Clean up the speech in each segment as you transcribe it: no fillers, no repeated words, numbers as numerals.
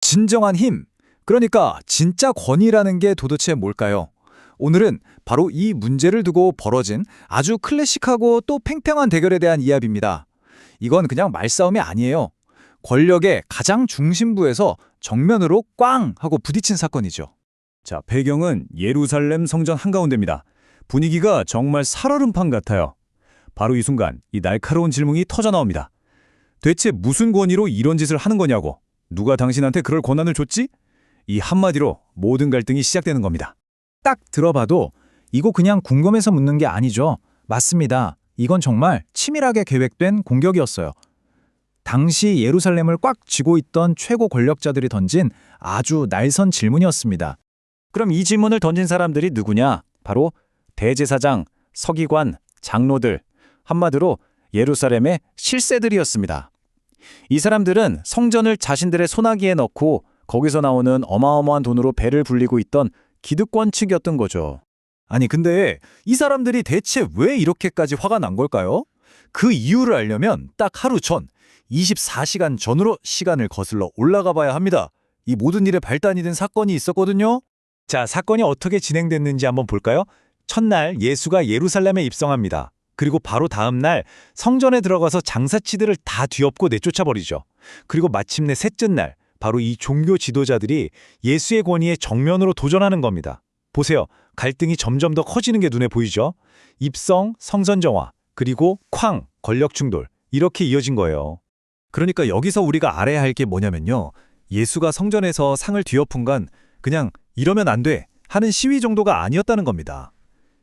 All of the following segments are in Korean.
진정한 힘, 그러니까 진짜 권위라는 게 도대체 뭘까요? 오늘은 바로 이 문제를 두고 벌어진 아주 클래식하고 또 팽팽한 대결에 대한 이야기입니다. 이건 그냥 말싸움이 아니에요. 권력의 가장 중심부에서 정면으로 꽝 하고 부딪힌 사건이죠. 자, 배경은 예루살렘 성전 한가운데입니다. 분위기가 정말 살얼음판 같아요. 바로 이 순간 이 날카로운 질문이 터져 나옵니다. 대체 무슨 권위로 이런 짓을 하는 거냐고. 누가 당신한테 그럴 권한을 줬지? 이 한마디로 모든 갈등이 시작되는 겁니다. 딱 들어봐도 이거 그냥 궁금해서 묻는 게 아니죠. 맞습니다. 이건 정말 치밀하게 계획된 공격이었어요. 당시 예루살렘을 꽉 쥐고 있던 최고 권력자들이 던진 아주 날선 질문이었습니다. 그럼 이 질문을 던진 사람들이 누구냐? 바로 대제사장, 서기관, 장로들, 한마디로 예루살렘의 실세들이었습니다. 이 사람들은 성전을 자신들의 손아귀에 넣고 거기서 나오는 어마어마한 돈으로 배를 불리고 있던 기득권 측이었던 거죠. 아니 근데 이 사람들이 대체 왜 이렇게까지 화가 난 걸까요? 그 이유를 알려면 딱 하루 전, 24시간 전으로 시간을 거슬러 올라가 봐야 합니다. 이 모든 일의 발단이 된 사건이 있었거든요. 자, 사건이 어떻게 진행됐는지 한번 볼까요? 첫날 예수가 예루살렘에 입성합니다. 그리고 바로 다음 날 성전에 들어가서 장사치들을 다 뒤엎고 내쫓아버리죠. 그리고 마침내 셋째 날 바로 이 종교 지도자들이 예수의 권위에 정면으로 도전하는 겁니다. 보세요. 갈등이 점점 더 커지는 게 눈에 보이죠? 입성, 성전 정화, 그리고 쾅, 권력 충돌. 이렇게 이어진 거예요. 그러니까 여기서 우리가 알아야 할 게 뭐냐면요. 예수가 성전에서 상을 뒤엎은 건 그냥 이러면 안 돼 하는 시위 정도가 아니었다는 겁니다.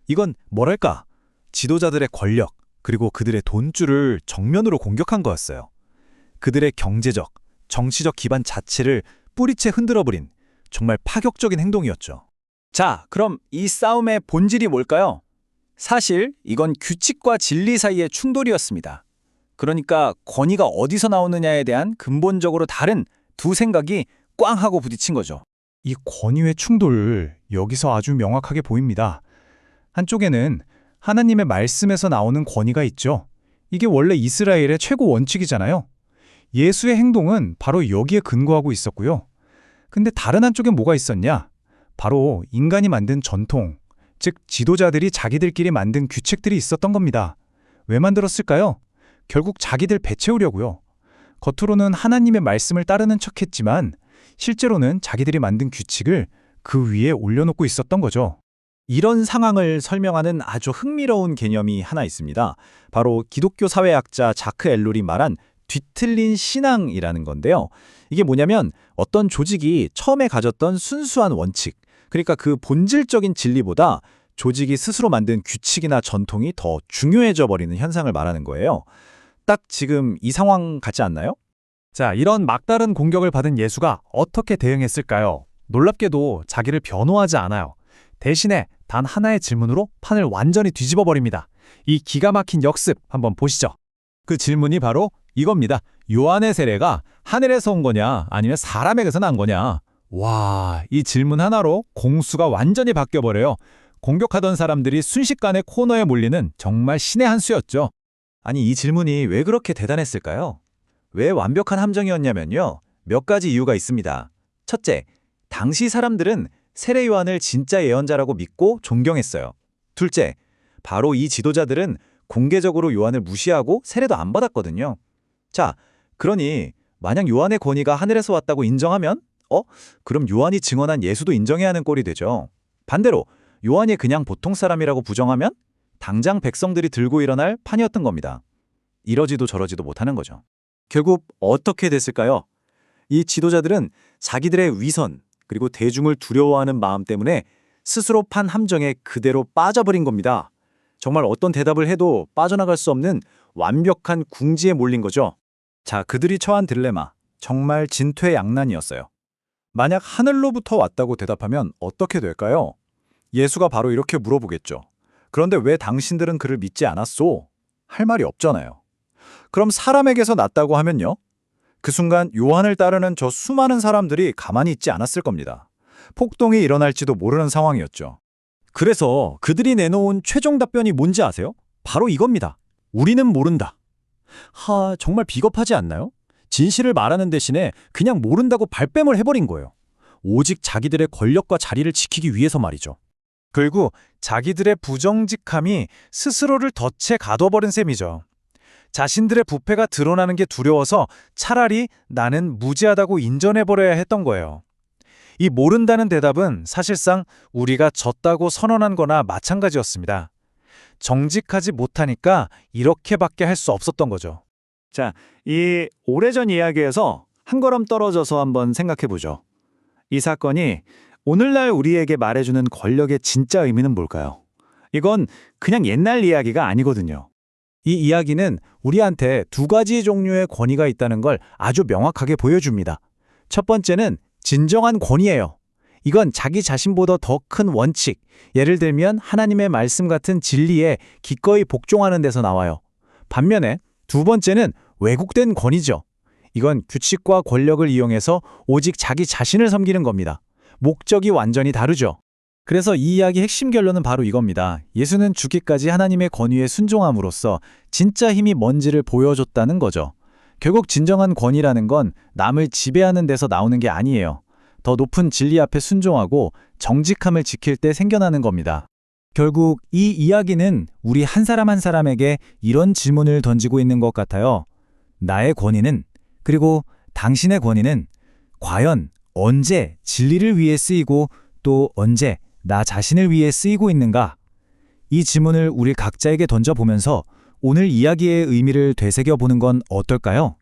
이건 뭐랄까? 지도자들의 권력, 그리고 그들의 돈줄을 정면으로 공격한 거였어요. 그들의 경제적, 정치적 기반 자체를 뿌리채 흔들어버린 정말 파격적인 행동이었죠. 자, 그럼 이 싸움의 본질이 뭘까요? 사실 이건 규칙과 진리 사이의 충돌이었습니다. 그러니까 권위가 어디서 나오느냐에 대한 근본적으로 다른 두 생각이 꽝 하고 부딪힌 거죠. 이 권위의 충돌, 여기서 아주 명확하게 보입니다. 한쪽에는 하나님의 말씀에서 나오는 권위가 있죠. 이게 원래 이스라엘의 최고 원칙이잖아요. 예수의 행동은 바로 여기에 근거하고 있었고요. 근데 다른 한쪽엔 뭐가 있었냐? 바로 인간이 만든 전통, 즉 지도자들이 자기들끼리 만든 규칙들이 있었던 겁니다. 왜 만들었을까요? 결국 자기들 배 채우려고요. 겉으로는 하나님의 말씀을 따르는 척했지만 실제로는 자기들이 만든 규칙을 그 위에 올려놓고 있었던 거죠. 이런 상황을 설명하는 아주 흥미로운 개념이 하나 있습니다. 바로 기독교 사회학자 자크 엘룰이 말한 뒤틀린 신앙이라는 건데요. 이게 뭐냐면 어떤 조직이 처음에 가졌던 순수한 원칙, 그러니까 그 본질적인 진리보다 조직이 스스로 만든 규칙이나 전통이 더 중요해져 버리는 현상을 말하는 거예요. 딱 지금 이 상황 같지 않나요? 자, 이런 막다른 공격을 받은 예수가 어떻게 대응했을까요? 놀랍게도 자기를 변호하지 않아요. 대신에 단 하나의 질문으로 판을 완전히 뒤집어 버립니다. 이 기가 막힌 역습 한번 보시죠. 그 질문이 바로 이겁니다. 요한의 세례가 하늘에서 온 거냐 아니면 사람에게서 난 거냐. 와, 이 질문 하나로 공수가 완전히 바뀌어버려요. 공격하던 사람들이 순식간에 코너에 몰리는 정말 신의 한 수였죠. 아니, 이 질문이 왜 그렇게 대단했을까요? 왜 완벽한 함정이었냐면요. 몇 가지 이유가 있습니다. 첫째, 당시 사람들은 세례 요한을 진짜 예언자라고 믿고 존경했어요. 둘째, 바로 이 지도자들은 공개적으로 요한을 무시하고 세례도 안 받았거든요. 자, 그러니 만약 요한의 권위가 하늘에서 왔다고 인정하면 그럼 요한이 증언한 예수도 인정해야 하는 꼴이 되죠. 반대로 요한이 그냥 보통 사람이라고 부정하면 당장 백성들이 들고 일어날 판이었던 겁니다. 이러지도 저러지도 못하는 거죠. 결국 어떻게 됐을까요? 이 지도자들은 자기들의 위선 그리고 대중을 두려워하는 마음 때문에 스스로 판 함정에 그대로 빠져버린 겁니다. 정말 어떤 대답을 해도 빠져나갈 수 없는 완벽한 궁지에 몰린 거죠. 자, 그들이 처한 딜레마, 정말 진퇴양난이었어요. 만약 하늘로부터 왔다고 대답하면 어떻게 될까요? 예수가 바로 이렇게 물어보겠죠. 그런데 왜 당신들은 그를 믿지 않았소? 할 말이 없잖아요. 그럼 사람에게서 났다고 하면요? 그 순간 요한을 따르는 저 수많은 사람들이 가만히 있지 않았을 겁니다. 폭동이 일어날지도 모르는 상황이었죠. 그래서 그들이 내놓은 최종 답변이 뭔지 아세요? 바로 이겁니다. 우리는 모른다. 정말 비겁하지 않나요? 진실을 말하는 대신에 그냥 모른다고 발뺌을 해버린 거예요. 오직 자기들의 권력과 자리를 지키기 위해서 말이죠. 결국 자기들의 부정직함이 스스로를 덫에 가둬버린 셈이죠. 자신들의 부패가 드러나는 게 두려워서 차라리 나는 무지하다고 인정해버려야 했던 거예요. 이 모른다는 대답은 사실상 우리가 졌다고 선언한 거나 마찬가지였습니다. 정직하지 못하니까 이렇게밖에 할 수 없었던 거죠. 자, 이 오래전 이야기에서 한 걸음 떨어져서 한번 생각해 보죠. 이 사건이 오늘날 우리에게 말해주는 권력의 진짜 의미는 뭘까요? 이건 그냥 옛날 이야기가 아니거든요. 이 이야기는 우리한테 두 가지 종류의 권위가 있다는 걸 아주 명확하게 보여줍니다. 첫 번째는 진정한 권위예요. 이건 자기 자신보다 더 큰 원칙, 예를 들면 하나님의 말씀 같은 진리에 기꺼이 복종하는 데서 나와요. 반면에 두 번째는 왜곡된 권위죠. 이건 규칙과 권력을 이용해서 오직 자기 자신을 섬기는 겁니다. 목적이 완전히 다르죠. 그래서 이 이야기의 핵심 결론은 바로 이겁니다. 예수는 죽기까지 하나님의 권위에 순종함으로써 진짜 힘이 뭔지를 보여줬다는 거죠. 결국 진정한 권위라는 건 남을 지배하는 데서 나오는 게 아니에요. 더 높은 진리 앞에 순종하고 정직함을 지킬 때 생겨나는 겁니다. 결국 이 이야기는 우리 한 사람 한 사람에게 이런 질문을 던지고 있는 것 같아요. 나의 권위는, 그리고 당신의 권위는 과연 언제 진리를 위해 쓰이고 또 언제 나 자신을 위해 쓰이고 있는가? 이 질문을 우리 각자에게 던져보면서 오늘 이야기의 의미를 되새겨보는 건 어떨까요?